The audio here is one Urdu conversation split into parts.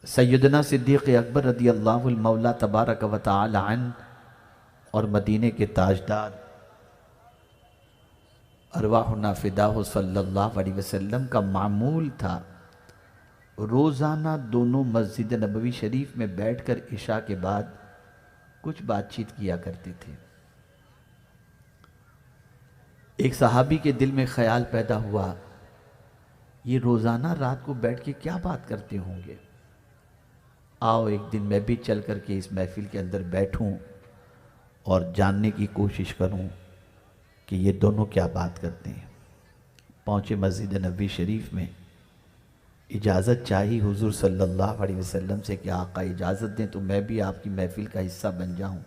سیدنا صدیق اکبر رضی اللہ المولا تبارک و تعالی عنہ اور مدینے کے تاجدار ارواحنا فداہ صلی اللہ علیہ وسلم کا معمول تھا روزانہ دونوں مسجد نبوی شریف میں بیٹھ کر عشاء کے بعد کچھ بات چیت کیا کرتے تھے۔ ایک صحابی کے دل میں خیال پیدا ہوا، یہ روزانہ رات کو بیٹھ کے کیا بات کرتے ہوں گے؟ آؤ ایک دن میں بھی چل کر کے اس محفل کے اندر بیٹھوں اور جاننے کی کوشش کروں کہ یہ دونوں کیا بات کرتے ہیں۔ پہنچے مسجد نبوی شریف میں، اجازت چاہی حضور صلی اللہ علیہ وسلم سے کہ آقا اجازت دیں تو میں بھی آپ کی محفل کا حصہ بن جاؤں۔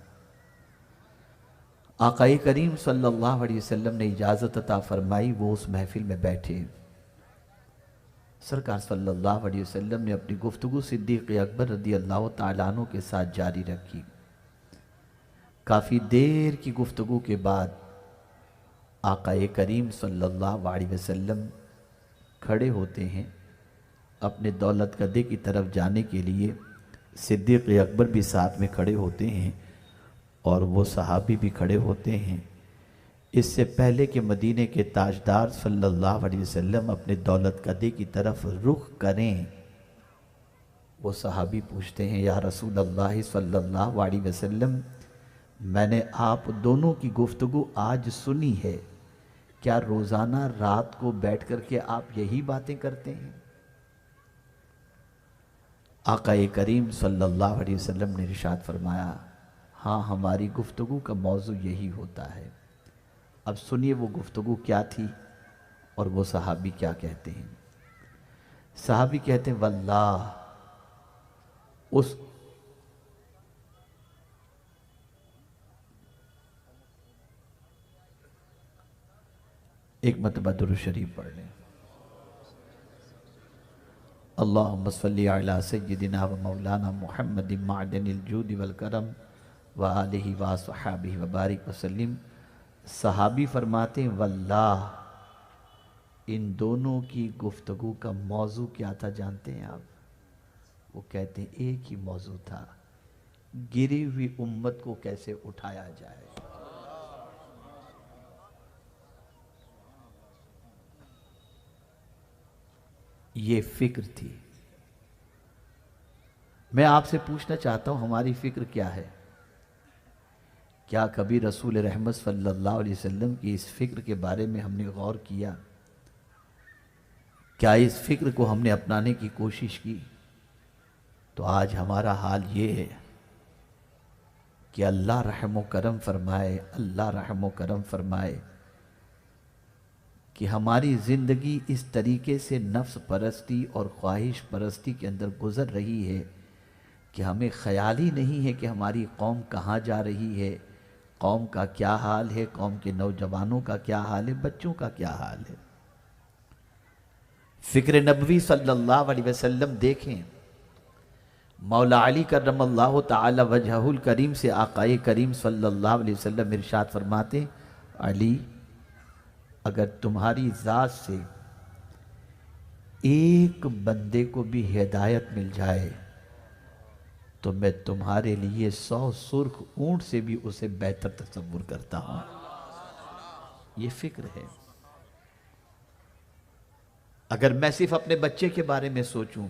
آقا کریم صلی اللہ علیہ وسلم نے اجازت عطا فرمائی، وہ اس محفل میں بیٹھے۔ سرکار صلی اللہ علیہ وسلم نے اپنی گفتگو صدیق اکبر رضی اللہ تعالیٰ عنہ کے ساتھ جاری رکھی۔ کافی دیر کی گفتگو کے بعد آقا کریم صلی اللہ علیہ وسلم کھڑے ہوتے ہیں، اپنے دولت گدے کی طرف جانے کے لیے صدیق اکبر بھی ساتھ میں کھڑے ہوتے ہیں اور وہ صحابی بھی کھڑے ہوتے ہیں۔ اس سے پہلے کہ مدینے کے تاجدار صلی اللہ علیہ وسلم اپنے دولت گدے کی طرف رخ کریں، وہ صحابی پوچھتے ہیں، یا رسول اللہ صلی اللہ علیہ وسلم، میں نے آپ دونوں کی گفتگو آج سنی ہے، کیا روزانہ رات کو بیٹھ کر کے آپ یہی باتیں کرتے ہیں؟ آقا کریم صلی اللہ علیہ وسلم نے ارشاد فرمایا، ہاں ہماری گفتگو کا موضوع یہی ہوتا ہے۔ اب سنیے وہ گفتگو کیا تھی اور وہ صحابی کیا کہتے ہیں۔ صحابی کہتے ہیں، واللہ اس ایک مرتبہ درود شریف پڑھ لیں۔ اللہم صلی علی سیدنا و مولانا محمد معدن الجود والکرم وآلہ وصحابہ وبارک وسلم۔ صحابی فرماتے ہیں، واللہ ان دونوں کی گفتگو کا موضوع کیا تھا جانتے ہیں آپ؟ وہ کہتے ہیں ایک ہی موضوع تھا، گری ہوئی امت کو کیسے اٹھایا جائے۔ یہ فکر تھی۔ میں آپ سے پوچھنا چاہتا ہوں، ہماری فکر کیا ہے؟ کیا کبھی رسول رحمت صلی اللہ علیہ وسلم کی اس فکر کے بارے میں ہم نے غور کیا؟ کیا اس فکر کو ہم نے اپنانے کی کوشش کی؟ تو آج ہمارا حال یہ ہے کہ اللہ رحم و کرم فرمائے، اللہ رحم و کرم فرمائے کہ ہماری زندگی اس طریقے سے نفس پرستی اور خواہش پرستی کے اندر گزر رہی ہے کہ ہمیں خیال ہی نہیں ہے کہ ہماری قوم کہاں جا رہی ہے، قوم کا کیا حال ہے، قوم کے نوجوانوں کا کیا حال ہے، بچوں کا کیا حال ہے۔ فکر نبوی صلی اللہ علیہ وسلم دیکھیں، مولا علی کرم اللہ تعالی وجہہ الکریم سے آقا کریم صلی اللہ علیہ وسلم ارشاد فرماتے، علی اگر تمہاری ذات سے ایک بندے کو بھی ہدایت مل جائے تو میں تمہارے لیے 100 سرخ اونٹ سے بھی اسے بہتر تصور کرتا ہوں۔ یہ فکر ہے۔ اگر میں صرف اپنے بچے کے بارے میں سوچوں،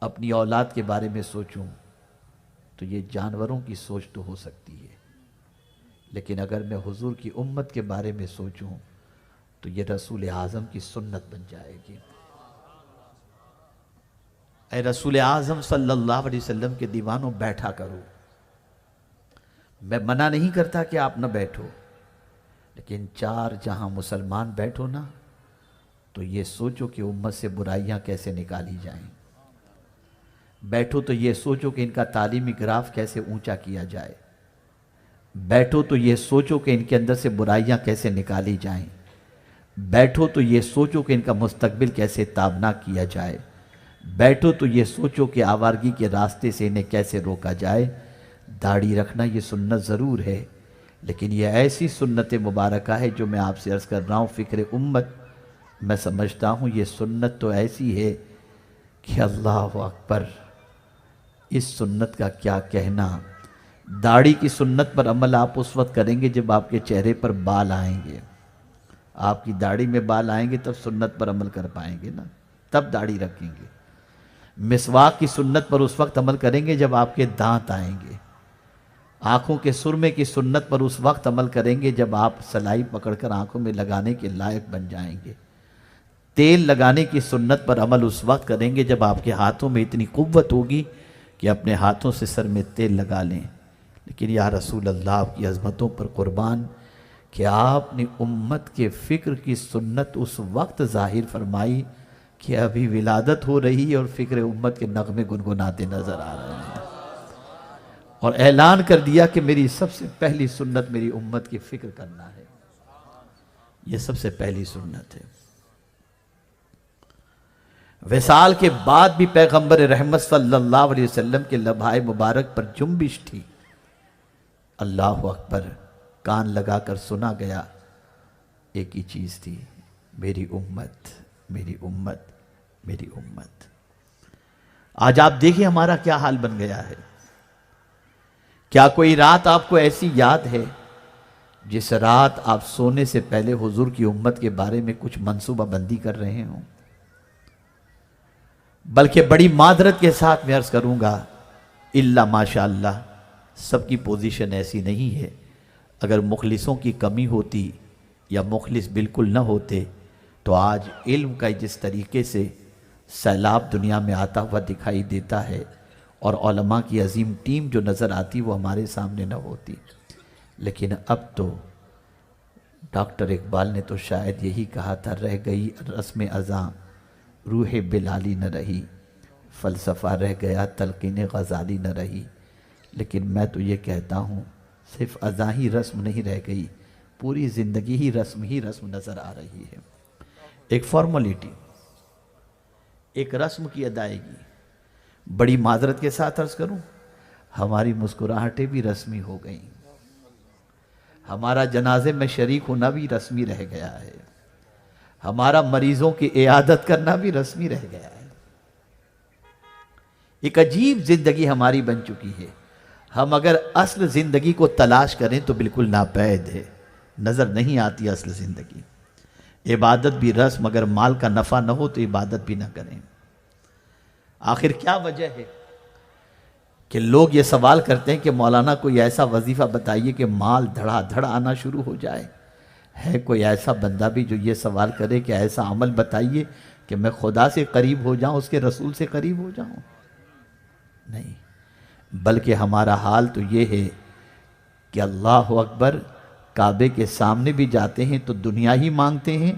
اپنی اولاد کے بارے میں سوچوں تو یہ جانوروں کی سوچ تو ہو سکتی ہے، لیکن اگر میں حضور کی امت کے بارے میں سوچوں تو یہ رسول اعظم کی سنت بن جائے گی۔ اے رسول اعظم صلی اللہ علیہ وسلم کے دیوانوں، بیٹھا کرو۔ میں منع نہیں کرتا کہ آپ نہ بیٹھو، لیکن 4 جہاں مسلمان بیٹھو نا تو یہ سوچو کہ امت سے برائیاں کیسے نکالی جائیں۔ بیٹھو تو یہ سوچو کہ ان کا تعلیمی گراف کیسے اونچا کیا جائے۔ بیٹھو تو یہ سوچو کہ ان کے اندر سے برائیاں کیسے نکالی جائیں۔ بیٹھو تو یہ سوچو کہ ان کا مستقبل کیسے تابناک کیا جائے۔ بیٹھو تو یہ سوچو کہ آوارگی کے راستے سے انہیں کیسے روکا جائے۔ داڑھی رکھنا یہ سنت ضرور ہے، لیکن یہ ایسی سنت مبارکہ ہے جو میں آپ سے عرض کر رہا ہوں، فکر امت، میں سمجھتا ہوں یہ سنت تو ایسی ہے کہ اللہ اکبر، اس سنت کا کیا کہنا۔ داڑھی کی سنت پر عمل آپ اس وقت کریں گے جب آپ کے چہرے پر بال آئیں گے۔ آپ کی داڑھی میں بال آئیں گے تب سنت پر عمل کر پائیں گے نا، تب داڑھی رکھیں گے۔ مسواک کی سنت پر اس وقت عمل کریں گے جب آپ کے دانت آئیں گے۔ آنکھوں کے سرمے کی سنت پر اس وقت عمل کریں گے جب آپ سلائی پکڑ کر آنکھوں میں لگانے کے لائق بن جائیں گے۔ تیل لگانے کی سنت پر عمل اس وقت کریں گے جب آپ کے ہاتھوں میں اتنی قوت ہوگی کہ اپنے ہاتھوں سے سر میں تیل لگا لیں۔ لیکن یا رسول اللہ، آپ کی عظمتوں پر قربان کہ آپ نے امت کے فکر کی سنت اس وقت ظاہر فرمائی کہ ابھی ولادت ہو رہی ہے اور فکر امت کے نغمے گنگناتے نظر آ رہے ہیں، اور اعلان کر دیا کہ میری سب سے پہلی سنت میری امت کی فکر کرنا ہے۔ یہ سب سے پہلی سنت ہے۔ وصال کے بعد بھی پیغمبر رحمت صلی اللہ علیہ وسلم کے لبھائے مبارک پر جنبش تھی۔ اللہ اکبر، کان لگا کر سنا گیا، ایک ہی چیز تھی، میری امت، میری امت، میری امت۔ آج آپ دیکھیں ہمارا کیا حال بن گیا ہے۔ کیا کوئی رات آپ کو ایسی یاد ہے جس رات آپ سونے سے پہلے حضور کی امت کے بارے میں کچھ منصوبہ بندی کر رہے ہوں؟ بلکہ بڑی معذرت کے ساتھ میں عرض کروں گا، الا ماشاءاللہ سب کی پوزیشن ایسی نہیں ہے۔ اگر مخلصوں کی کمی ہوتی یا مخلص بالکل نہ ہوتے تو آج علم کا جس طریقے سے سیلاب دنیا میں آتا ہوا دکھائی دیتا ہے اور علماء کی عظیم ٹیم جو نظر آتی وہ ہمارے سامنے نہ ہوتی۔ لیکن اب تو ڈاکٹر اقبال نے تو شاید یہی کہا تھا، رہ گئی رسم ازاں روح بلالی نہ رہی، فلسفہ رہ گیا تلقین غزالی نہ رہی۔ لیکن میں تو یہ کہتا ہوں صرف ازاں ہی رسم نہیں رہ گئی، پوری زندگی ہی رسم نظر آ رہی ہے۔ ایک فارمولیٹی، ایک رسم کی ادائیگی۔ بڑی معذرت کے ساتھ عرض کروں، ہماری مسکراہٹیں بھی رسمی ہو گئیں، ہمارا جنازے میں شریک ہونا بھی رسمی رہ گیا ہے، ہمارا مریضوں کی عیادت کرنا بھی رسمی رہ گیا ہے۔ ایک عجیب زندگی ہماری بن چکی ہے۔ ہم اگر اصل زندگی کو تلاش کریں تو بالکل ناپید ہے، نظر نہیں آتی اصل زندگی۔ عبادت بھی رسم، اگر مال کا نفع نہ ہو تو عبادت بھی نہ کریں۔ آخر کیا وجہ ہے کہ لوگ یہ سوال کرتے ہیں کہ مولانا کوئی ایسا وظیفہ بتائیے کہ مال دھڑا دھڑ آنا شروع ہو جائے؟ ہے کوئی ایسا بندہ بھی جو یہ سوال کرے کہ ایسا عمل بتائیے کہ میں خدا سے قریب ہو جاؤں، اس کے رسول سے قریب ہو جاؤں؟ نہیں، بلکہ ہمارا حال تو یہ ہے کہ اللہ اکبر، کعبے کے سامنے بھی جاتے ہیں تو دنیا ہی مانگتے ہیں،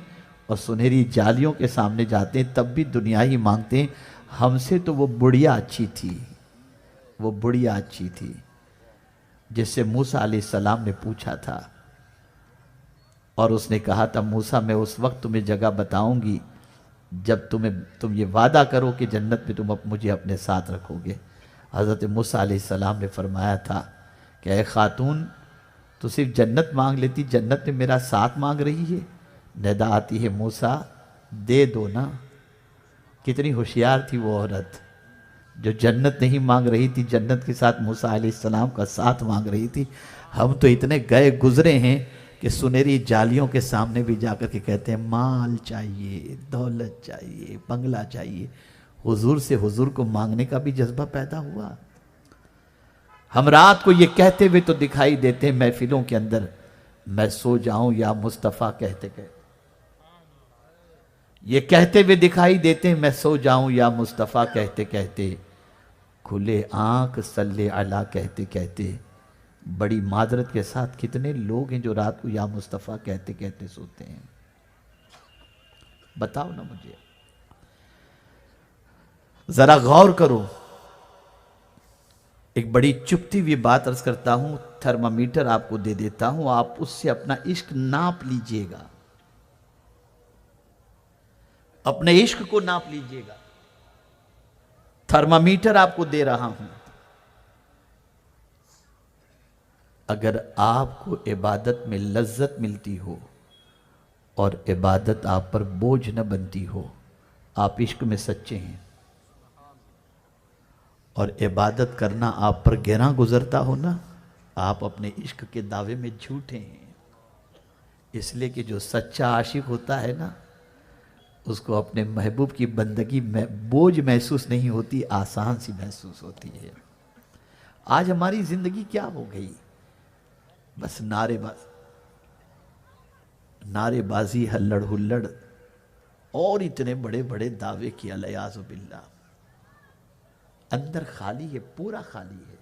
اور سنہری جالیوں کے سامنے جاتے ہیں تب بھی دنیا ہی مانگتے ہیں۔ ہم سے تو وہ بڑھیا اچھی تھی، وہ بڑھیا اچھی تھی جس سے موسیٰ علیہ السلام نے پوچھا تھا، اور اس نے کہا تھا موسیٰ میں اس وقت تمہیں جگہ بتاؤں گی جب تم یہ وعدہ کرو کہ جنت میں تم مجھے اپنے ساتھ رکھو گے۔ حضرت موسیٰ علیہ السلام نے فرمایا تھا کہ اے خاتون، تو صرف جنت مانگ لیتی، جنت میں میرا ساتھ مانگ رہی ہے؟ ندا آتی ہے موسیٰ دے دو نا۔ کتنی ہوشیار تھی وہ عورت جو جنت نہیں مانگ رہی تھی، جنت کے ساتھ موسیٰ علیہ السلام کا ساتھ مانگ رہی تھی۔ ہم تو اتنے گئے گزرے ہیں کہ سنہری جالیوں کے سامنے بھی جا کر کے کہتے ہیں مال چاہیے، دولت چاہیے، بنگلہ چاہیے۔ حضور سے حضور کو مانگنے کا بھی جذبہ پیدا ہوا؟ ہم رات کو یہ کہتے ہوئے تو دکھائی دیتے ہیں محفلوں کے اندر، میں سو جاؤں یا مصطفیٰ کہتے کہتے، یہ کہتے ہوئے دکھائی دیتے ہیں میں سو جاؤں یا مصطفیٰ کہتے کہتے، کھلے آنکھ صلی علی کہتے کہتے۔ بڑی معذرت کے ساتھ کتنے لوگ ہیں جو رات کو یا مصطفیٰ کہتے کہتے سوتے ہیں؟ بتاؤ نا مجھے، ذرا غور کرو۔ ایک بڑی چپتی ہوئی بات عرض کرتا ہوں، تھرمامیٹر آپ کو دے دیتا ہوں، آپ اس سے اپنا عشق ناپ لیجئے گا، اپنے عشق کو ناپ لیجئے گا۔ تھرمامیٹر آپ کو دے رہا ہوں۔ اگر آپ کو عبادت میں لذت ملتی ہو اور عبادت آپ پر بوجھ نہ بنتی ہو، آپ عشق میں سچے ہیں۔ اور عبادت کرنا آپ پر گراں گزرتا ہو نا، آپ اپنے عشق کے دعوے میں جھوٹے ہیں، اس لیے کہ جو سچا عاشق ہوتا ہے نا، اس کو اپنے محبوب کی بندگی میں بوجھ محسوس نہیں ہوتی، آسان سی محسوس ہوتی ہے۔ آج ہماری زندگی کیا ہو گئی؟ بس نعرے بازی، ہلڑ ہلڑ، اور اتنے بڑے بڑے دعوے کیا، الیاذ باللہ۔ اندر خالی ہے، پورا خالی ہے،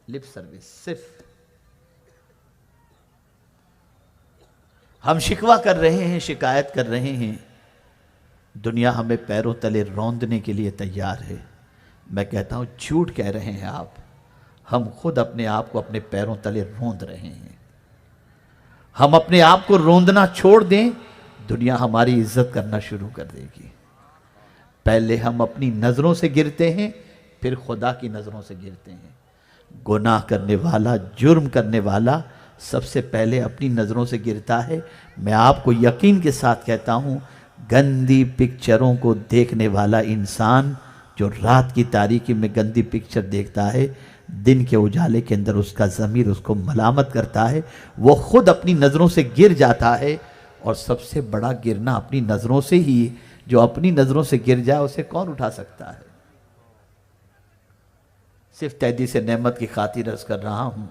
لپ سروس صرف۔ ہم شکوہ کر رہے ہیں، شکایت کر رہے ہیں، دنیا ہمیں پیروں تلے روندنے کے لیے تیار ہے۔ میں کہتا ہوں جھوٹ کہہ رہے ہیں آپ، ہم خود اپنے آپ کو اپنے پیروں تلے روند رہے ہیں۔ ہم اپنے آپ کو روندنا چھوڑ دیں، دنیا ہماری عزت کرنا شروع کر دے گی۔ پہلے ہم اپنی نظروں سے گرتے ہیں، پھر خدا کی نظروں سے گرتے ہیں۔ گناہ کرنے والا، جرم کرنے والا سب سے پہلے اپنی نظروں سے گرتا ہے۔ میں آپ کو یقین کے ساتھ کہتا ہوں، گندی پکچروں کو دیکھنے والا انسان جو رات کی تاریکی میں گندی پکچر دیکھتا ہے، دن کے اجالے کے اندر اس کا ضمیر اس کو ملامت کرتا ہے، وہ خود اپنی نظروں سے گر جاتا ہے۔ اور سب سے بڑا گرنا اپنی نظروں سے ہی، جو اپنی نظروں سے گر جائے اسے کون اٹھا سکتا ہے؟ صرف تحدیث نعمت کی خاطر عرض کر رہا ہوں،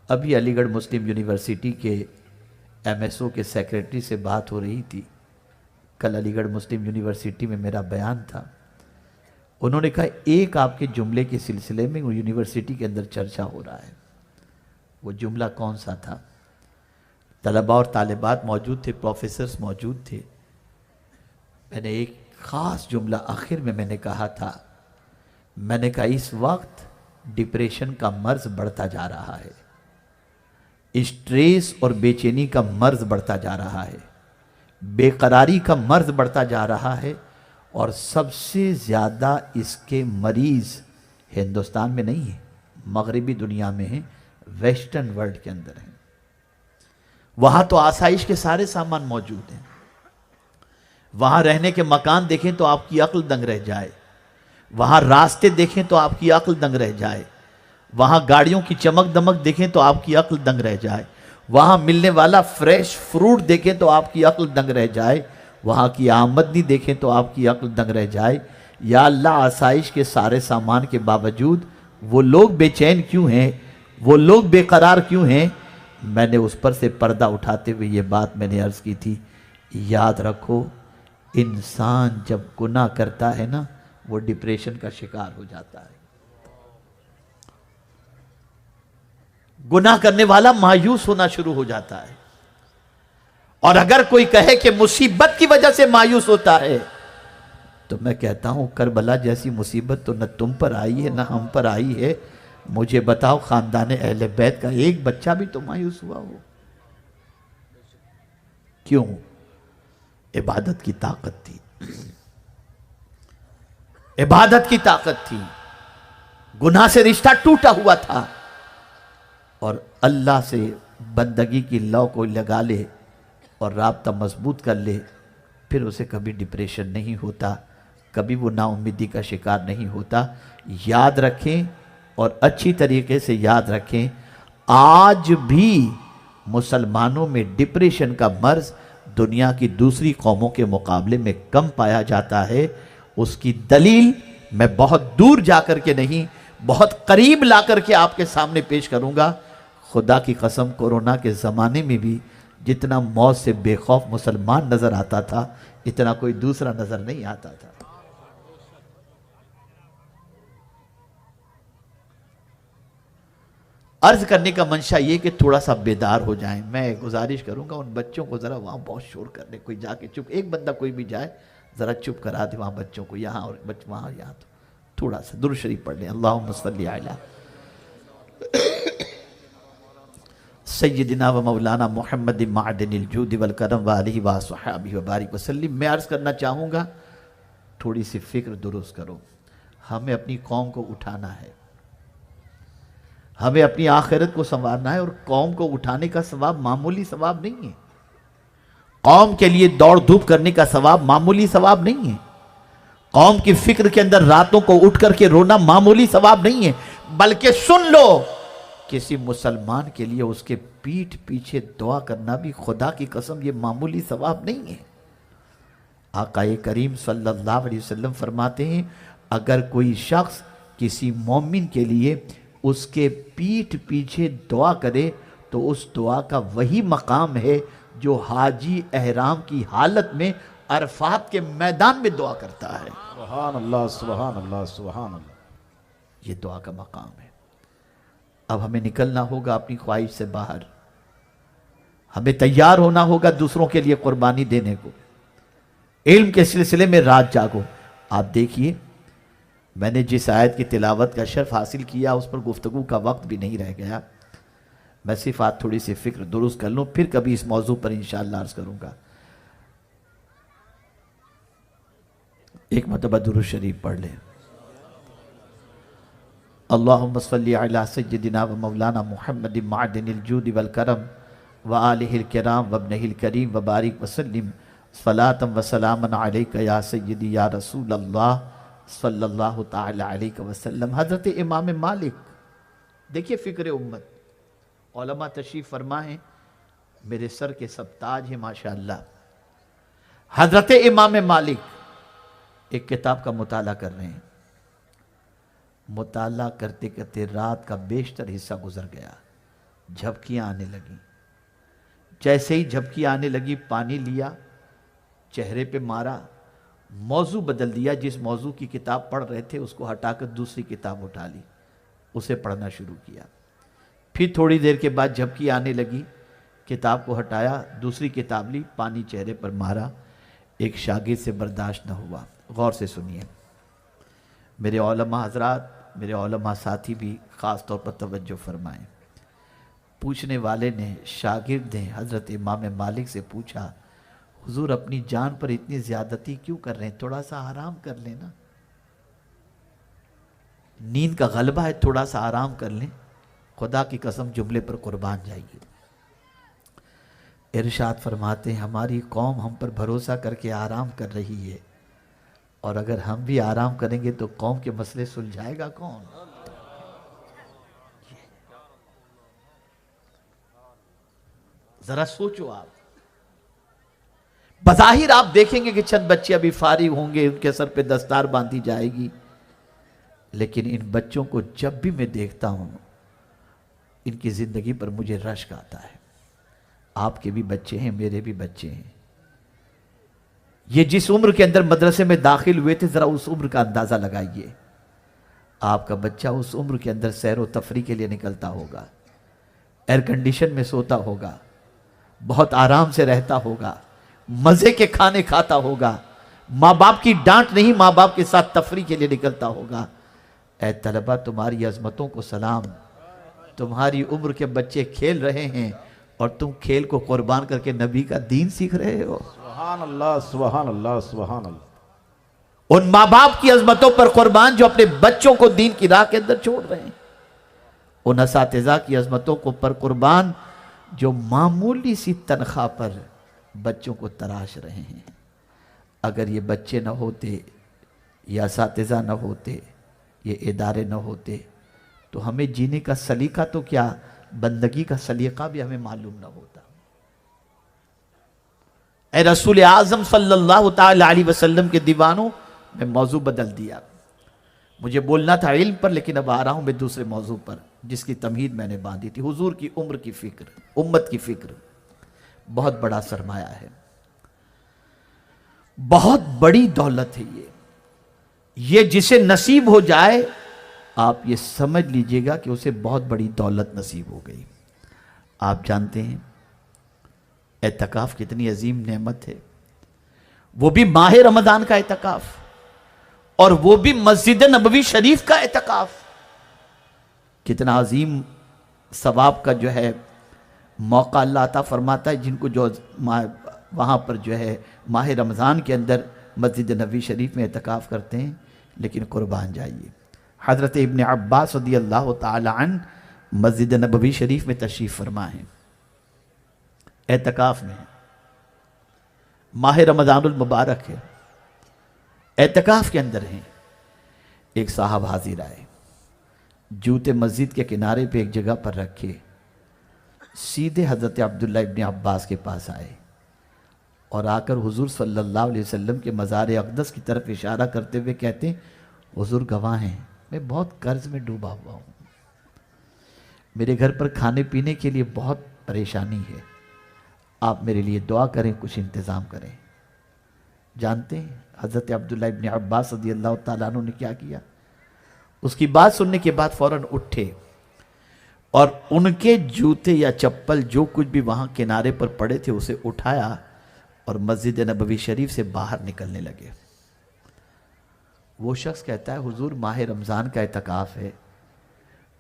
ابھی علی گڑھ مسلم یونیورسٹی کے ایم ایس او کے سیکریٹری سے بات ہو رہی تھی۔ کل علی گڑھ مسلم یونیورسٹی میں میرا بیان تھا، انہوں نے کہا ایک آپ کے جملے کے سلسلے میں وہ یونیورسٹی کے اندر چرچا ہو رہا ہے۔ وہ جملہ کون سا تھا؟ طلباء اور طالبات موجود تھے، پروفیسرز موجود تھے۔ میں نے ایک خاص جملہ آخر میں نے کہا تھا، میں نے کہا اس وقت ڈپریشن کا مرض بڑھتا جا رہا ہے، اسٹریس اور بے چینی کا مرض بڑھتا جا رہا ہے، بے قراری کا مرض بڑھتا جا رہا ہے، اور سب سے زیادہ اس کے مریض ہندوستان میں نہیں ہیں، مغربی دنیا میں ہیں، ویسٹرن ورلڈ کے اندر ہیں۔ وہاں تو آسائش کے سارے سامان موجود ہیں، وہاں رہنے کے مکان دیکھیں تو آپ کی عقل دنگ رہ جائے، وہاں راستے دیکھیں تو آپ کی عقل دنگ رہ جائے، وہاں گاڑیوں کی چمک دمک دیکھیں تو آپ کی عقل دنگ رہ جائے، وہاں ملنے والا فریش فروٹ دیکھیں تو آپ کی عقل دنگ رہ جائے، وہاں کی آمدنی دیکھیں تو آپ کی عقل دنگ رہ جائے۔ یا اللہ، آسائش کے سارے سامان کے باوجود وہ لوگ بے چین کیوں ہیں، وہ لوگ بے قرار کیوں ہیں؟ میں نے اس پر سے پردہ اٹھاتے ہوئے یہ بات میں نے عرض کی تھی، یاد رکھو انسان جب گناہ کرتا ہے نا، وہ ڈپریشن کا شکار ہو جاتا ہے۔ گناہ کرنے والا مایوس ہونا شروع ہو جاتا ہے، اور اگر کوئی کہے کہ مصیبت کی وجہ سے مایوس ہوتا ہے، تو میں کہتا ہوں کربلا جیسی مصیبت تو نہ تم پر آئی ہے نہ ہم پر آئی ہے، مجھے بتاؤ خاندان اہل بیت کا ایک بچہ بھی تو مایوس ہوا ہو؟ کیوں؟ عبادت کی طاقت تھی، عبادت کی طاقت تھی، گناہ سے رشتہ ٹوٹا ہوا تھا، اور اللہ سے بندگی کی لو کو لگا لے اور رابطہ مضبوط کر لے، پھر اسے کبھی ڈپریشن نہیں ہوتا، کبھی وہ نا امیدی کا شکار نہیں ہوتا۔ یاد رکھیں اور اچھی طریقے سے یاد رکھیں، آج بھی مسلمانوں میں ڈپریشن کا مرض دنیا کی دوسری قوموں کے مقابلے میں کم پایا جاتا ہے۔ اس کی دلیل میں بہت دور جا کر کے نہیں، بہت قریب لا کر کے آپ کے سامنے پیش کروں گا۔ خدا کی قسم، کورونا کے زمانے میں بھی جتنا موت سے بے خوف مسلمان نظر آتا تھا، اتنا کوئی دوسرا نظر نہیں آتا تھا۔ عرض کرنے کا منشا یہ کہ تھوڑا سا بیدار ہو جائیں۔ میں گزارش کروں گا ان بچوں کو ذرا وہاں بہت شور کرنے، کوئی جا کے چپ، ایک بندہ کوئی بھی جائے ذرا چپ کرا دے وہاں بچوں کو، یہاں اور وہاں، یہاں تو تھوڑا سا درود شریف پڑھ لیں۔ اللہم صلی علی سیدنا و مولانا محمد معدن الجود والکرم وآلہ وصحبہ وبارک وسلم۔ میں عرض کرنا چاہوں گا، تھوڑی سی فکر درست کرو، ہمیں اپنی قوم کو اٹھانا ہے، ہمیں اپنی آخرت کو سنوارنا ہے، اور قوم کو اٹھانے کا ثواب معمولی ثواب نہیں ہے، قوم کے لیے دوڑ دھوپ کرنے کا ثواب معمولی ثواب نہیں ہے، قوم کی فکر کے اندر راتوں کو اٹھ کر کے رونا معمولی ثواب نہیں ہے، بلکہ سن لو کسی مسلمان کے لیے اس کے پیٹھ پیچھے دعا کرنا بھی خدا کی قسم یہ معمولی ثواب نہیں ہے۔ آقا کریم صلی اللہ علیہ وسلم فرماتے ہیں اگر کوئی شخص کسی مومن کے لیے اس کے پیٹھ پیچھے دعا کرے تو اس دعا کا وہی مقام ہے جو حاجی احرام کی حالت میں عرفات کے میدان میں دعا کرتا ہے۔ سبحان اللہ سبحان اللہ سبحان اللہ۔ یہ دعا کا مقام ہے۔ اب ہمیں نکلنا ہوگا اپنی خواہش سے باہر، ہمیں تیار ہونا ہوگا دوسروں کے لیے قربانی دینے کو۔ علم کے سلسلے میں رات جاگو۔ آپ دیکھیے میں نے جس آیت کی تلاوت کا شرف حاصل کیا اس پر گفتگو کا وقت بھی نہیں رہ گیا، میں صرف آج تھوڑی سی فکر درست کر لوں، پھر کبھی اس موضوع پر انشاءاللہ عرض کروں گا۔ ایک مرتبہ درود شریف پڑھ لیں۔ اللہم صلی علی سیدنا و مولانا محمد معدن الجود والکرم وآلہ الکرام وابنہ الکریم وبارک وسلم صلاۃ و سلام علیک یا سیدی یا رسول اللہ صلی اللہ تعالی علیہ وسلم۔ حضرت امام مالک، دیکھیے فکر امت، علماء تشریف فرما ہیں، میرے سر کے سب تاج ہیں ماشاءاللہ۔ حضرت امام مالک ایک کتاب کا مطالعہ کر رہے ہیں، مطالعہ کرتے کرتے رات کا بیشتر حصہ گزر گیا، جھپکیاں آنے لگیں۔ جیسے ہی جھپکی آنے لگی پانی لیا، چہرے پہ مارا، موضوع بدل دیا، جس موضوع کی کتاب پڑھ رہے تھے اس کو ہٹا کر دوسری کتاب اٹھا لی، اسے پڑھنا شروع کیا۔ پھر تھوڑی دیر کے بعد جھپکی آنے لگی، کتاب کو ہٹایا، دوسری کتاب لی، پانی چہرے پر مارا۔ ایک شاگرد سے برداشت نہ ہوا۔ غور سے سنیے میرے علماء حضرات، میرے علماء ساتھی بھی خاص طور پر توجہ فرمائیں۔ پوچھنے والے نے، شاگرد نے حضرت امام مالک سے پوچھا حضور اپنی جان پر اتنی زیادتی کیوں کر رہے ہیں؟ تھوڑا سا آرام کر لیں نا، نیند کا غلبہ ہے، تھوڑا سا آرام کر لیں، خدا کی قسم جملے پر قربان جائیے۔ ارشاد فرماتے ہیں ہماری قوم ہم پر بھروسہ کر کے آرام کر رہی ہے، اور اگر ہم بھی آرام کریں گے تو قوم کے مسئلے سلجھائے گا کون؟ ذرا سوچو آپ۔ بظاہر آپ دیکھیں گے کہ چند بچے ابھی فارغ ہوں گے، ان کے سر پہ دستار باندھی جائے گی، لیکن ان بچوں کو جب بھی میں دیکھتا ہوں ان کی زندگی پر مجھے رشک آتا ہے۔ آپ کے بھی بچے ہیں، میرے بھی بچے ہیں۔ یہ جس عمر کے اندر مدرسے میں داخل ہوئے تھے ذرا اس عمر کا اندازہ لگائیے۔ آپ کا بچہ اس عمر کے اندر سیر و تفریح کے لیے نکلتا ہوگا، ایئر کنڈیشن میں سوتا ہوگا، بہت آرام سے رہتا ہوگا، مزے کے کھانے کھاتا ہوگا، ماں باپ کی ڈانٹ نہیں، ماں باپ کے ساتھ تفریح کے لیے نکلتا ہوگا۔ اے طلبہ تمہاری عظمتوں کو سلام، تمہاری عمر کے بچے کھیل رہے ہیں اور تم کھیل کو قربان کر کے نبی کا دین سیکھ رہے ہو۔ سبحان اللہ سبحان اللہ سبحان اللہ۔ ان ماں باپ کی عظمتوں پر قربان جو اپنے بچوں کو دین کی راہ کے اندر چھوڑ رہے ہیں، ان اساتذہ کی عظمتوں کو پر قربان جو معمولی سی تنخواہ پر بچوں کو تراش رہے ہیں۔ اگر یہ بچے نہ ہوتے، یہ اساتذہ نہ ہوتے، یہ ادارے نہ ہوتے تو ہمیں جینے کا سلیقہ تو کیا، بندگی کا سلیقہ بھی ہمیں معلوم نہ ہوتا۔ اے رسول اعظم صلی اللہ تعالی علیہ وسلم کے دیوانوں، میں موضوع بدل دیا، مجھے بولنا تھا علم پر، لیکن اب آ رہا ہوں میں دوسرے موضوع پر جس کی تمہید میں نے باندھی تھی۔ حضور کی عمر کی فکر، امت کی فکر بہت بڑا سرمایہ ہے، بہت بڑی دولت ہے۔ یہ جسے نصیب ہو جائے آپ یہ سمجھ لیجئے گا کہ اسے بہت بڑی دولت نصیب ہو گئی۔ آپ جانتے ہیں اعتکاف کتنی عظیم نعمت ہے، وہ بھی ماہ رمضان کا اعتکاف، اور وہ بھی مسجد نبوی شریف کا اعتکاف۔ کتنا عظیم ثواب کا جو ہے موقع اللہ عطا فرماتا ہے جن کو جو وہاں پر جو ہے ماہ رمضان کے اندر مسجد نبوی شریف میں اعتکاف کرتے ہیں۔ لیکن قربان جائیے، حضرت ابن عباس رضی اللہ تعالی عنہ مسجد نبوی شریف میں تشریف فرما ہیں، اعتکاف میں، ماہ رمضان المبارک ہے، اعتکاف کے اندر ہیں، ایک صاحب حاضر آئے، جوتے مسجد کے کنارے پہ ایک جگہ پر رکھے، سیدھے حضرت عبداللہ ابن عباس کے پاس آئے اور آ کر حضور صلی اللہ علیہ وسلم کے مزار اقدس کی طرف اشارہ کرتے ہوئے کہتے ہیں حضور گواہ ہیں میں بہت قرض میں ڈوبا ہوا ہوں، میرے گھر پر کھانے پینے کے لیے بہت پریشانی ہے، آپ میرے لیے دعا کریں، کچھ انتظام کریں۔ جانتے ہیں حضرت عبداللہ ابن عباس رضی اللہ تعالیٰ عنہ نے کیا کیا؟ اس کی بات سننے کے بعد فوراً اٹھے اور ان کے جوتے یا چپل جو کچھ بھی وہاں کنارے پر پڑے تھے اسے اٹھایا اور مسجد نبوی شریف سے باہر نکلنے لگے۔ وہ شخص کہتا ہے حضور ماہ رمضان کا اعتکاف ہے،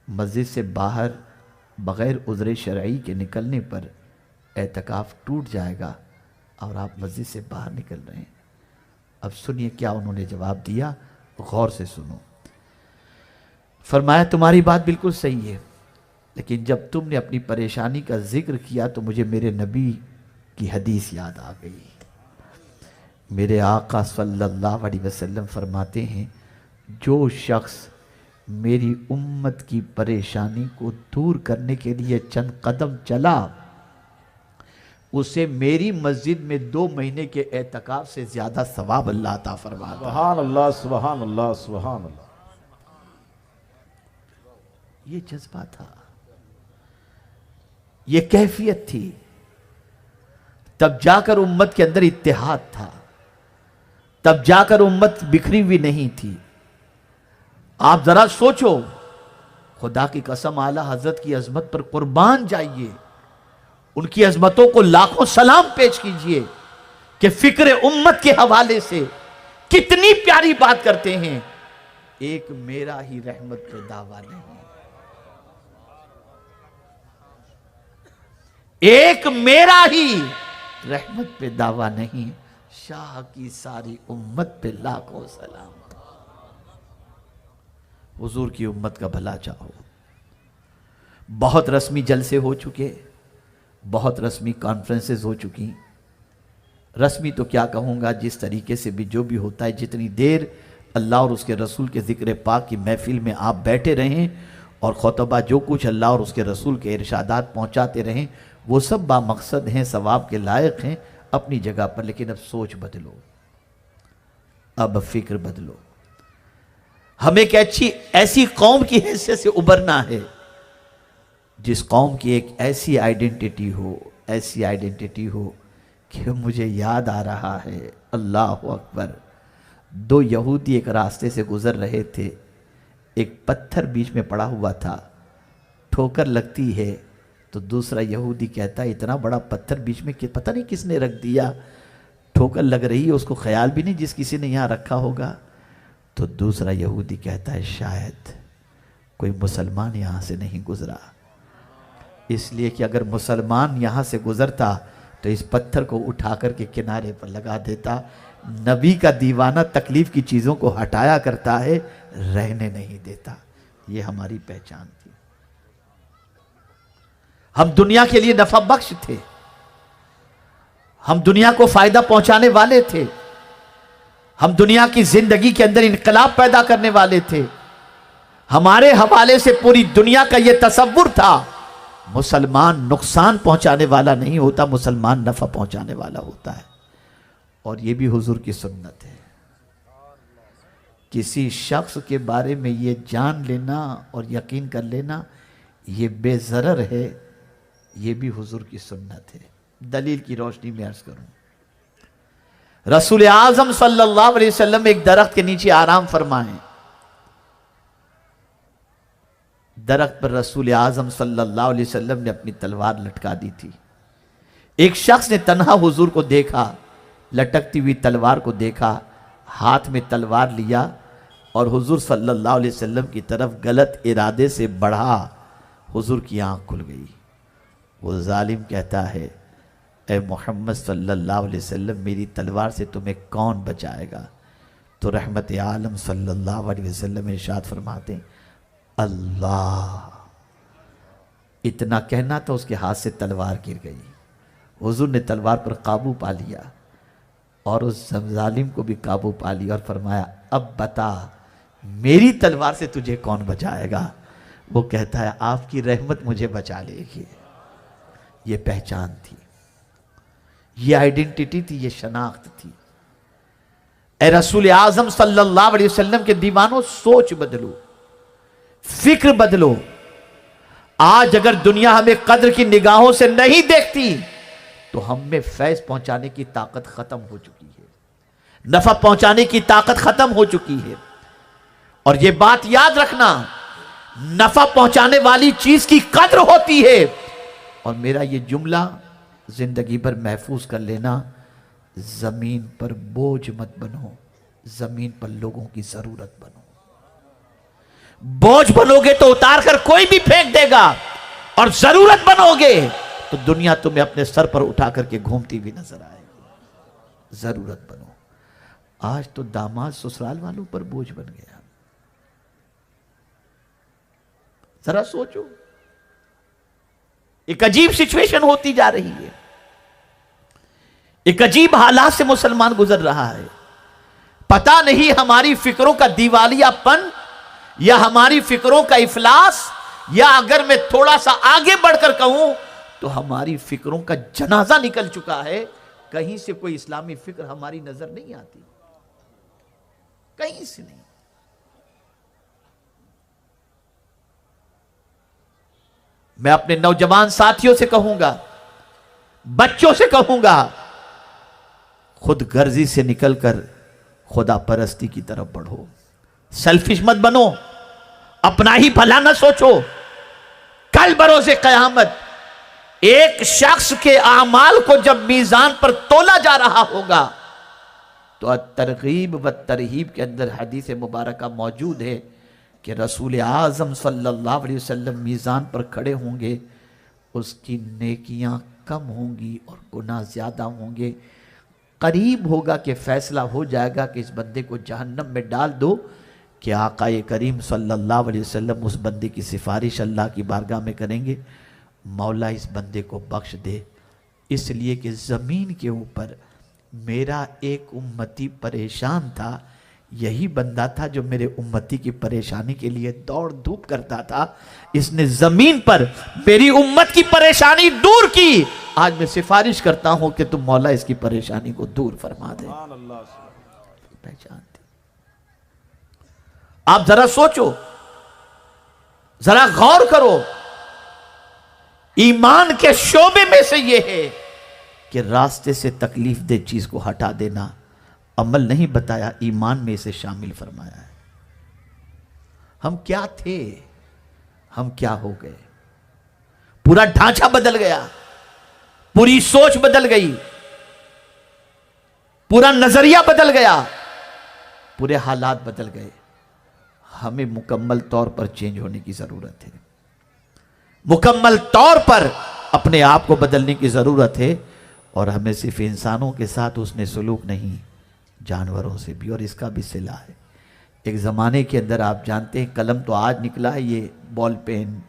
مسجد سے باہر بغیر عذر شرعی کے نکلنے پر اعتکاف ٹوٹ جائے گا اور آپ مسجد سے باہر نکل رہے ہیں۔ اب سنیے کیا انہوں نے جواب دیا، غور سے سنو۔ فرمایا تمہاری بات بالکل صحیح ہے، لیکن جب تم نے اپنی پریشانی کا ذکر کیا تو مجھے میرے نبی کی حدیث یاد آ گئی۔ میرے آقا صلی اللہ علیہ وسلم فرماتے ہیں جو شخص میری امت کی پریشانی کو دور کرنے کے لیے چند قدم چلا اسے میری مسجد میں 2 مہینے کے اعتکاف سے زیادہ ثواب اللہ عطا فرماتا ہے۔ سبحان اللہ سبحان اللہ سبحان اللہ۔ یہ جذبہ تھا، یہ کیفیت تھی، تب جا کر امت کے اندر اتحاد تھا، تب جا کر امت بکھری ہوئی نہیں تھی۔ آپ ذرا سوچو، خدا کی قسم اعلیٰ حضرت کی عظمت پر قربان جائیے، ان کی عظمتوں کو لاکھوں سلام پیش کیجئے کہ فکر امت کے حوالے سے کتنی پیاری بات کرتے ہیں۔ ایک میرا ہی رحمت پہ دعویٰ نہیں، ایک میرا ہی رحمت پہ دعویٰ نہیں، شاہ کی ساری امت پہ لاکھوں سلام۔ حضور کی امت کا بھلا چاہو۔ بہت رسمی جلسے ہو چکے، بہت رسمی کانفرنسز ہو چکی، رسمی تو کیا کہوں گا، جس طریقے سے بھی جو بھی ہوتا ہے، جتنی دیر اللہ اور اس کے رسول کے ذکر پاک کی محفل میں آپ بیٹھے رہیں اور خطبہ جو کچھ اللہ اور اس کے رسول کے ارشادات پہنچاتے رہیں وہ سب بامقصد ہیں، ثواب کے لائق ہیں اپنی جگہ پر، لیکن اب سوچ بدلو، اب فکر بدلو۔ ہم ایک ایسی قوم کی حیثیت سے ابھرنا ہے جس قوم کی ایک ایسی آئیڈنٹیٹی ہو کہ مجھے یاد آ رہا ہے، اللہ اکبر، 2 یہودی ایک راستے سے گزر رہے تھے، ایک پتھر بیچ میں پڑا ہوا تھا، ٹھوکر لگتی ہے تو دوسرا یہودی کہتا ہے اتنا بڑا پتھر بیچ میں پتہ نہیں کس نے رکھ دیا، ٹھوکر لگ رہی ہے، اس کو خیال بھی نہیں جس کسی نے یہاں رکھا ہوگا، تو دوسرا یہودی کہتا ہے شاید کوئی مسلمان یہاں سے نہیں گزرا، اس لیے کہ اگر مسلمان یہاں سے گزرتا تو اس پتھر کو اٹھا کر کے کنارے پر لگا دیتا۔ نبی کا دیوانہ تکلیف کی چیزوں کو ہٹایا کرتا ہے، رہنے نہیں دیتا۔ یہ ہماری پہچان تھی، ہم دنیا کے لیے نفع بخش تھے، ہم دنیا کو فائدہ پہنچانے والے تھے، ہم دنیا کی زندگی کے اندر انقلاب پیدا کرنے والے تھے۔ ہمارے حوالے سے پوری دنیا کا یہ تصور تھا مسلمان نقصان پہنچانے والا نہیں ہوتا، مسلمان نفع پہنچانے والا ہوتا ہے، اور یہ بھی حضور کی سنت ہے۔ کسی شخص کے بارے میں یہ جان لینا اور یقین کر لینا یہ بے ضرر ہے، یہ بھی حضور کی سنت ہے۔ دلیل کی روشنی میں عرض کروں، رسول اعظم صلی اللہ علیہ وسلم ایک درخت کے نیچے آرام فرمائیں، درخت پر رسول اعظم صلی اللہ علیہ وسلم نے اپنی تلوار لٹکا دی تھی۔ ایک شخص نے تنہا حضور کو دیکھا، لٹکتی ہوئی تلوار کو دیکھا، ہاتھ میں تلوار لیا اور حضور صلی اللہ علیہ وسلم کی طرف غلط ارادے سے بڑھا، حضور کی آنکھ کھل گئی۔ وہ ظالم کہتا ہے اے محمد صلی اللہ علیہ وسلم میری تلوار سے تمہیں کون بچائے گا؟ تو رحمت عالم صلی اللہ علیہ وسلم ارشاد فرماتے ہیں اللہ، اتنا کہنا تو اس کے ہاتھ سے تلوار گر گئی، حضور نے تلوار پر قابو پا لیا، اور اس ظالم کو بھی قابو پا لیا اور فرمایا اب بتا میری تلوار سے تجھے کون بچائے گا؟ وہ کہتا ہے آپ کی رحمت مجھے بچا لے گی۔ یہ پہچان تھی، یہ آئیڈینٹیٹی تھی، یہ شناخت تھی۔ اے رسول اعظم صلی اللہ علیہ وسلم کے دیوانوں، سوچ بدلو، فکر بدلو۔ آج اگر دنیا ہمیں قدر کی نگاہوں سے نہیں دیکھتی تو ہم میں فیض پہنچانے کی طاقت ختم ہو چکی ہے، نفع پہنچانے کی طاقت ختم ہو چکی ہے۔ اور یہ بات یاد رکھنا، نفع پہنچانے والی چیز کی قدر ہوتی ہے۔ اور میرا یہ جملہ زندگی بھر محفوظ کر لینا، زمین پر بوجھ مت بنو، زمین پر لوگوں کی ضرورت بنو۔ بوجھ بنو گے تو اتار کر کوئی بھی پھینک دے گا، اور ضرورت بنو گے تو دنیا تمہیں اپنے سر پر اٹھا کر کے گھومتی ہوئی نظر آئے گی۔ ضرورت بنو۔ آج تو داماد سسرال والوں پر بوجھ بن گیا۔ ذرا سوچو، ایک عجیب سچویشن ہوتی جا رہی ہے، ایک عجیب حالات سے مسلمان گزر رہا ہے۔ پتہ نہیں ہماری فکروں کا دیوالیہ پن، یا ہماری فکروں کا افلاس، یا اگر میں تھوڑا سا آگے بڑھ کر کہوں تو ہماری فکروں کا جنازہ نکل چکا ہے۔ کہیں سے کوئی اسلامی فکر ہماری نظر نہیں آتی، کہیں سے نہیں۔ میں اپنے نوجوان ساتھیوں سے کہوں گا، بچوں سے کہوں گا، خود غرضی سے نکل کر خدا پرستی کی طرف بڑھو۔ سیلفش مت بنو، اپنا ہی بھلا نہ سوچو۔ کل بروز قیامت ایک شخص کے اعمال کو جب میزان پر تولا جا رہا ہوگا تو ترغیب و ترہیب کے اندر حدیث مبارکہ موجود ہے کہ رسول اعظم صلی اللہ علیہ وسلم میزان پر کھڑے ہوں گے، اس کی نیکیاں کم ہوں گی اور گناہ زیادہ ہوں گے۔ قریب ہوگا کہ فیصلہ ہو جائے گا کہ اس بندے کو جہنم میں ڈال دو، کہ آقا کریم صلی اللہ علیہ وسلم اس بندے کی سفارش اللہ کی بارگاہ میں کریں گے، مولا اس بندے کو بخش دے، اس لیے کہ زمین کے اوپر میرا ایک امتی پریشان تھا، یہی بندہ تھا جو میرے امتی کی پریشانی کے لیے دوڑ دھوپ کرتا تھا، اس نے زمین پر میری امت کی پریشانی دور کی۔ آج میں سفارش کرتا ہوں کہ تم مولا اس کی پریشانی کو دور فرما دے۔ پہچان تھی۔ آپ ذرا سوچو، ذرا غور کرو، ایمان کے شعبے میں سے یہ ہے کہ راستے سے تکلیف دہ چیز کو ہٹا دینا، عمل نہیں بتایا، ایمان میں اسے شامل فرمایا ہے۔ ہم کیا تھے، ہم کیا ہو گئے؟ پورا ڈھانچہ بدل گیا، پوری سوچ بدل گئی، پورا نظریہ بدل گیا، پورے حالات بدل گئے۔ ہمیں مکمل طور پر چینج ہونے کی ضرورت ہے، مکمل طور پر اپنے آپ کو بدلنے کی ضرورت ہے۔ اور ہمیں صرف انسانوں کے ساتھ حسن سلوک نہیں، جانوروں سے بھی، اور اس کا بھی صلہ ہے۔ ایک زمانے کے اندر آپ جانتے ہیں، قلم تو آج نکلا ہے، یہ بال پین،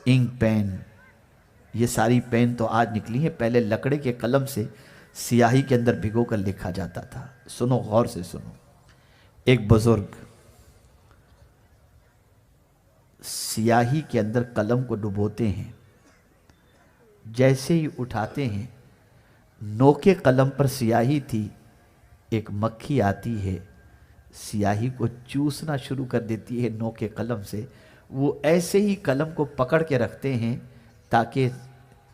انک پین، یہ ساری پین تو آج نکلی ہیں، پہلے لکڑے کے قلم سے سیاہی کے اندر بھگو کر لکھا جاتا تھا۔ سنو، غور سے سنو، ایک بزرگ سیاہی کے اندر قلم کو ڈبوتے ہیں، جیسے ہی اٹھاتے ہیں، نوکے قلم پر سیاہی تھی، ایک مکھی آتی ہے، سیاہی کو چوسنا شروع کر دیتی ہے نوکے قلم سے۔ وہ ایسے ہی قلم کو پکڑ کے رکھتے ہیں تاکہ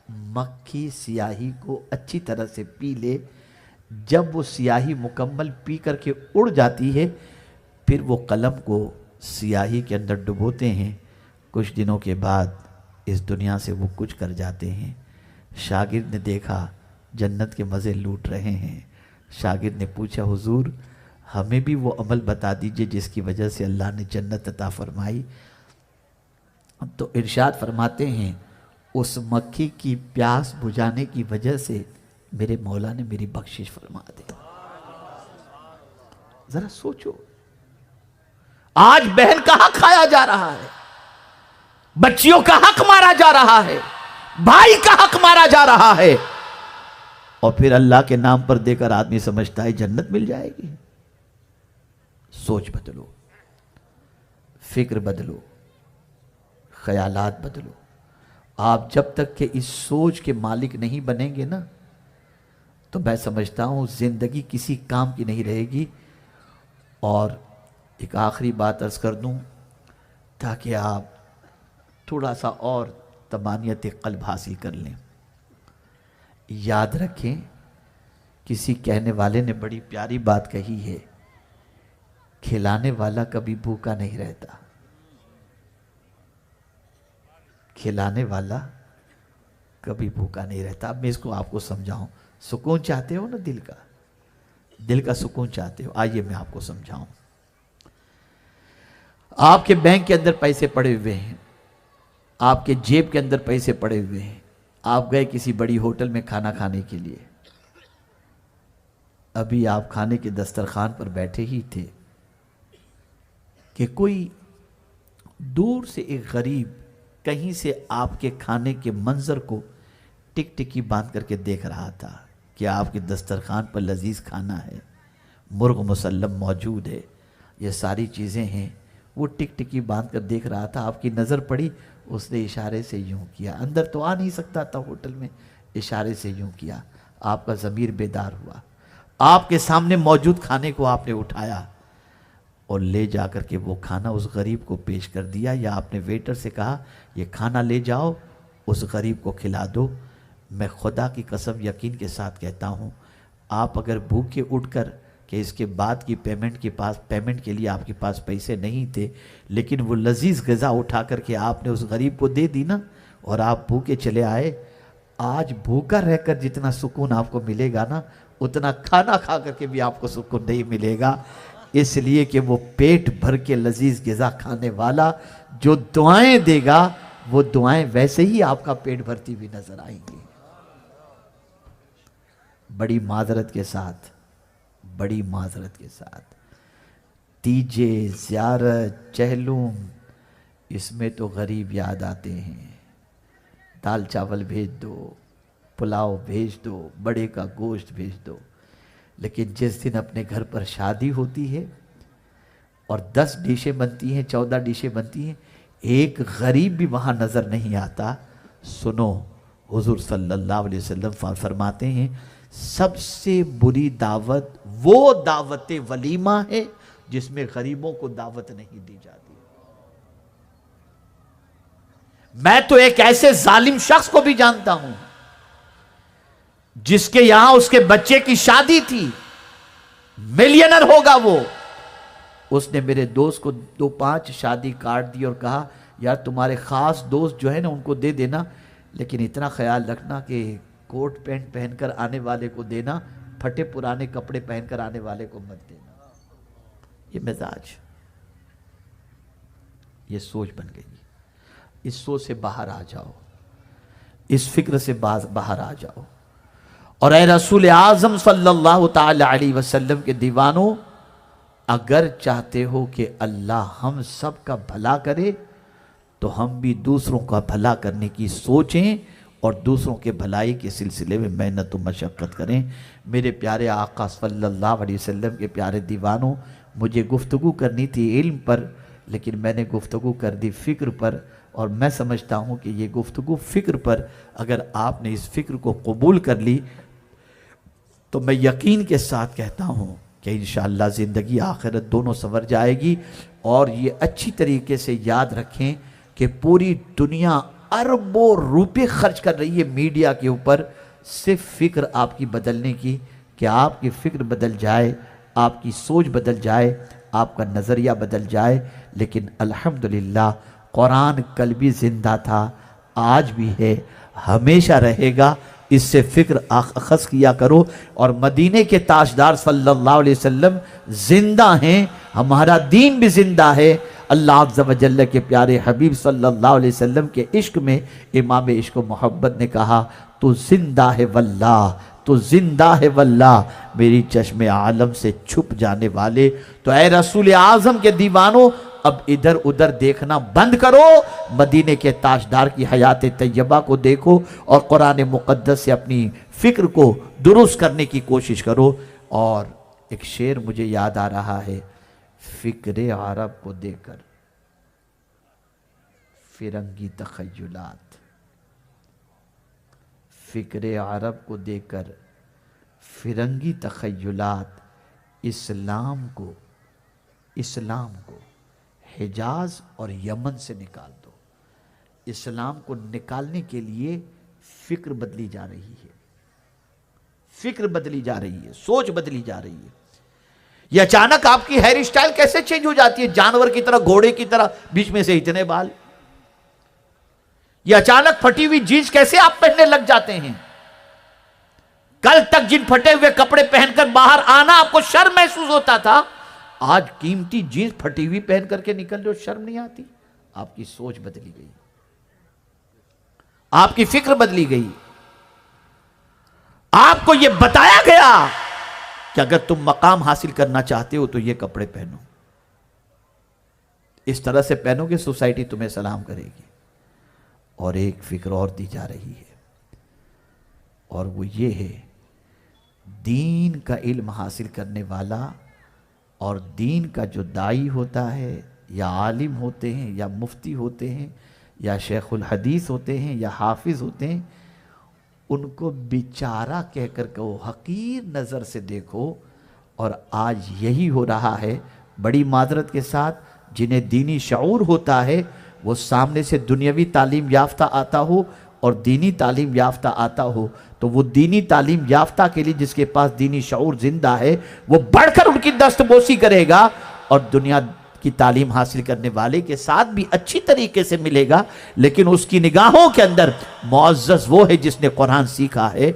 مکھی سیاہی کو اچھی طرح سے پی لے۔ جب وہ سیاہی مکمل پی کر کے اڑ جاتی ہے، پھر وہ قلم کو سیاہی کے اندر ڈبوتے ہیں۔ کچھ دنوں کے بعد اس دنیا سے وہ کچھ کر جاتے ہیں۔ شاگرد نے دیکھا جنت کے مزے لوٹ رہے ہیں۔ شاگرد نے پوچھا، حضور ہمیں بھی وہ عمل بتا دیجئے جس کی وجہ سے اللہ نے جنت عطا فرمائی۔ تو ارشاد فرماتے ہیں، اس مکھی کی پیاس بجھانے کی وجہ سے میرے مولا نے میری بخشش فرما دی۔ ذرا سوچو، آج بہن کا حق کھایا جا رہا ہے، بچیوں کا حق مارا جا رہا ہے، بھائی کا حق مارا جا رہا ہے، اور پھر اللہ کے نام پر دے کر آدمی سمجھتا ہے جنت مل جائے گی۔ سوچ بدلو، فکر بدلو، خیالات بدلو۔ آپ جب تک کہ اس سوچ کے مالک نہیں بنیں گے نا، تو میں سمجھتا ہوں زندگی کسی کام کی نہیں رہے گی۔ اور ایک آخری بات عرض کر دوں تاکہ آپ تھوڑا سا اور طمانینت قلب حاصل کر لیں۔ یاد رکھیں، کسی کہنے والے نے بڑی پیاری بات کہی ہے، کھلانے والا کبھی بھوکا نہیں رہتا۔ کھلانے والا کبھی بھوکا نہیں رہتا۔ اب میں اس کو آپ کو سمجھاؤں۔ سکون چاہتے ہو نا، دل کا سکون چاہتے ہو، آئیے میں آپ کو سمجھاؤں۔ آپ کے بینک کے اندر پیسے پڑے ہوئے ہیں، آپ کے جیب کے اندر پیسے پڑے ہوئے ہیں، آپ گئے کسی بڑی ہوٹل میں کھانا کھانے کے لیے، ابھی آپ کھانے کے دسترخوان پر بیٹھے ہی تھے کہ کوئی دور سے ایک غریب کہیں سے آپ کے کھانے کے منظر کو ٹک ٹکی باندھ کر کے دیکھ رہا تھا کہ آپ کے دسترخوان پر لذیذ کھانا ہے، مرغ مسلم موجود ہے، یہ ساری چیزیں ہیں۔ وہ ٹک ٹکی باندھ کر دیکھ رہا تھا، آپ کی نظر پڑی، اس نے اشارے سے یوں کیا، اندر تو آ نہیں سکتا تھا ہوٹل میں، اشارے سے یوں کیا، آپ کا ضمیر بیدار ہوا، آپ کے سامنے موجود کھانے کو آپ نے اٹھایا اور لے جا کر کے وہ کھانا اس غریب کو پیش کر دیا، یا آپ نے ویٹر سے کہا یہ کھانا لے جاؤ اس غریب کو کھلا دو۔ میں خدا کی قسم یقین کے ساتھ کہتا ہوں، آپ اگر بھوکے اٹھ کر کہ اس کے بعد کی پیمنٹ کے لیے آپ کے پاس پیسے نہیں تھے، لیکن وہ لذیذ غذا اٹھا کر کے آپ نے اس غریب کو دے دی نا، اور آپ بھوکے چلے آئے، آج بھوکا رہ کر جتنا سکون آپ کو ملے گا نا، اتنا کھانا کھا کر کے بھی آپ کو سکون نہیں ملے گا، اس لیے کہ وہ پیٹ بھر کے لذیذ غذا کھانے والا جو دعائیں دے گا، وہ دعائیں ویسے ہی آپ کا پیٹ بھرتی ہوئی نظر آئیں گی۔ بڑی معذرت کے ساتھ تیجے، زیارت، چہلم، اس میں تو غریب یاد آتے ہیں، دال چاول بھیج دو، پلاؤ بھیج دو، بڑے کا گوشت بھیج دو، لیکن جس دن اپنے گھر پر شادی ہوتی ہے اور 10 ڈشیں بنتی ہیں، 14 ڈشیں بنتی ہیں، ایک غریب بھی وہاں نظر نہیں آتا۔ سنو، حضور صلی اللہ علیہ وسلم فرماتے ہیں سب سے بری دعوت وہ دعوت ولیمہ ہے جس میں غریبوں کو دعوت نہیں دی جاتی۔ میں تو ایک ایسے ظالم شخص کو بھی جانتا ہوں جس کے یہاں اس کے بچے کی شادی تھی، ملینر ہوگا وہ، اس نے میرے دوست کو 2-5 شادی کارڈ دی اور کہا یار تمہارے خاص دوست جو ہے نا ان کو دے دینا، لیکن اتنا خیال رکھنا کہ کوٹ پینٹ پہن کر آنے والے کو دینا، پھٹے پرانے کپڑے پہن کر آنے والے کو مت دینا۔ یہ مزاج، یہ سوچ بن گئی۔ اس سوچ سے باہر آ جاؤ، اس فکر سے باہر آ جاؤ، اور اے رسول اعظم صلی اللہ تعالی علیہ وسلم کے دیوانوں، اگر چاہتے ہو کہ اللہ ہم سب کا بھلا کرے تو ہم بھی دوسروں کا بھلا کرنے کی سوچیں اور دوسروں کے بھلائی کے سلسلے میں محنت و مشقت کریں۔ میرے پیارے آقا صلی اللہ علیہ وسلم کے پیارے دیوانوں، مجھے گفتگو کرنی تھی علم پر، لیکن میں نے گفتگو کر دی فکر پر، اور میں سمجھتا ہوں کہ یہ گفتگو فکر پر اگر آپ نے اس فکر کو قبول کر لی تو میں یقین کے ساتھ کہتا ہوں کہ انشاءاللہ زندگی آخرت دونوں سنور جائے گی۔ اور یہ اچھی طریقے سے یاد رکھیں کہ پوری دنیا اربوں روپے خرچ کر رہی ہے میڈیا کے اوپر، صرف فکر آپ کی بدلنے کی، کہ آپ کی فکر بدل جائے، آپ کی سوچ بدل جائے، آپ کا نظریہ بدل جائے۔ لیکن الحمدللہ قرآن کل بھی زندہ تھا، آج بھی ہے، ہمیشہ رہے گا، اس سے فکر اخذ کیا کرو۔ اور مدینے کے تاجدار صلی اللہ علیہ وسلم زندہ ہیں، ہمارا دین بھی زندہ ہے۔ اللہ عز و جل کے پیارے حبیب صلی اللہ علیہ وسلم کے عشق میں امام عشق و محبت نے کہا تو زندہ ہے واللہ، تو زندہ ہے واللہ، میری چشم عالم سے چھپ جانے والے۔ تو اے رسول اعظم کے دیوانوں، اب ادھر ادھر دیکھنا بند کرو، مدینے کے تاجدار کی حیات طیبہ کو دیکھو اور قرآن مقدس سے اپنی فکر کو درست کرنے کی کوشش کرو۔ اور ایک شعر مجھے یاد آ رہا ہے، فکر عرب کو دیکھ کر فرنگی تخیلات، فکر عرب کو دیکھ کر فرنگی تخیلات، اسلام کو حجاز اور یمن سے نکال دو۔ اسلام کو نکالنے کے لیے فکر بدلی جا رہی ہے، فکر بدلی جا رہی ہے، سوچ بدلی جا رہی ہے۔ یہ اچانک آپ کی ہیئر اسٹائل کیسے چینج ہو جاتی ہے؟ جانور کی طرح، گھوڑے کی طرح، بیچ میں سے اتنے بال۔ یہ اچانک پھٹی ہوئی جینس کیسے آپ پہننے لگ جاتے ہیں؟ کل تک جن پھٹے ہوئے کپڑے پہن کر باہر آنا آپ کو شرم محسوس ہوتا تھا، آج قیمتی جینس پھٹی ہوئی پہن کر کے نکل رہے ہو، شرم نہیں آتی؟ آپ کی سوچ بدلی گئی، آپ کی فکر بدلی گئی۔ آپ کو یہ بتایا گیا کہ اگر تم مقام حاصل کرنا چاہتے ہو تو یہ کپڑے پہنو، اس طرح سے پہنو کہ سوسائٹی تمہیں سلام کرے گی۔ اور ایک فکر اور دی جا رہی ہے، اور وہ یہ ہے، دین کا علم حاصل کرنے والا اور دین کا جو داعی ہوتا ہے، یا عالم ہوتے ہیں، یا مفتی ہوتے ہیں، یا شیخ الحدیث ہوتے ہیں، یا حافظ ہوتے ہیں، ان کو بیچارہ کہہ کر کہو، حقیر نظر سے دیکھو۔ اور آج یہی ہو رہا ہے، بڑی معذرت کے ساتھ، جنہیں دینی شعور ہوتا ہے وہ سامنے سے دنیاوی تعلیم یافتہ آتا ہو اور دینی تعلیم یافتہ آتا ہو، تو وہ دینی تعلیم یافتہ کے لیے جس کے پاس دینی شعور زندہ ہے وہ بڑھ کر ان کی دست بوسی کرے گا، اور دنیا کی تعلیم حاصل کرنے والے کے ساتھ بھی اچھی طریقے سے ملے گا، لیکن اس کی نگاہوں کے اندر معزز وہ ہے جس نے قرآن سیکھا ہے۔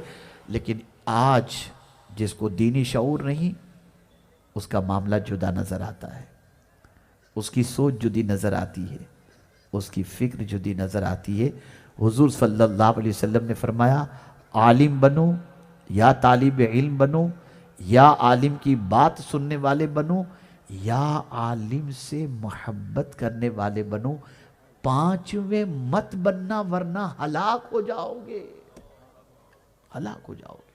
لیکن آج جس کو دینی شعور نہیں، اس کا معاملہ جدا نظر آتا ہے، اس کی سوچ جدی نظر آتی ہے، اس کی فکر جدی نظر آتی ہے۔ حضور صلی اللہ علیہ وسلم نے فرمایا، عالم بنو یا طالب علم بنو، یا عالم کی بات سننے والے بنو، یا عالم سے محبت کرنے والے بنو، پانچویں مت بننا ورنہ ہلاک ہو جاؤ گے، ہلاک ہو جاؤ گے۔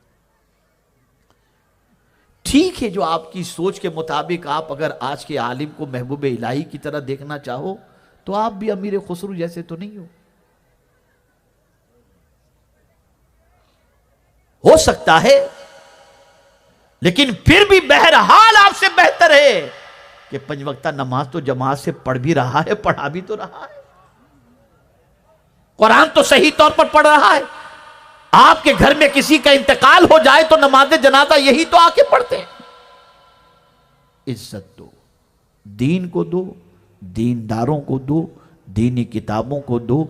ٹھیک ہے، جو آپ کی سوچ کے مطابق آپ اگر آج کے عالم کو محبوب الہی کی طرح دیکھنا چاہو تو آپ بھی امیر خسرو جیسے تو نہیں ہو سکتا ہے، لیکن پھر بھی بہرحال آپ سے بہتر ہے کہ 5 وقتہ نماز تو جماعت سے پڑھ بھی رہا ہے، پڑھا بھی تو رہا ہے، قرآن تو صحیح طور پر پڑھ رہا ہے۔ آپ کے گھر میں کسی کا انتقال ہو جائے تو نماز جنازہ یہی تو آ کے پڑھتے ہیں۔ عزت دو، دین کو دو، دینداروں کو دو، دینی کتابوں کو دو،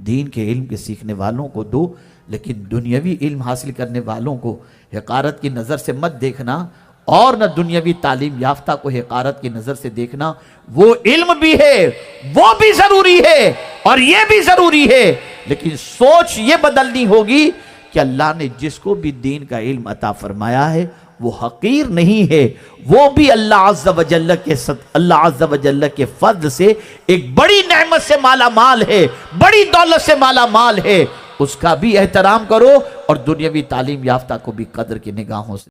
دین کے علم کے سیکھنے والوں کو دو، لیکن دنیاوی علم حاصل کرنے والوں کو حقارت کی نظر سے مت دیکھنا، اور نہ دنیاوی تعلیم یافتہ کو حقارت کی نظر سے دیکھنا۔ وہ علم بھی ہے، وہ بھی ضروری ہے، اور یہ بھی ضروری ہے، لیکن سوچ یہ بدلنی ہوگی کہ اللہ نے جس کو بھی دین کا علم عطا فرمایا ہے وہ حقیر نہیں ہے، وہ بھی اللہ عز و جل کے فضل سے ایک بڑی نعمت سے مالا مال ہے، بڑی دولت سے مالا مال ہے، اس کا بھی احترام کرو، اور دنیاوی تعلیم یافتہ کو بھی قدر کی نگاہوں سے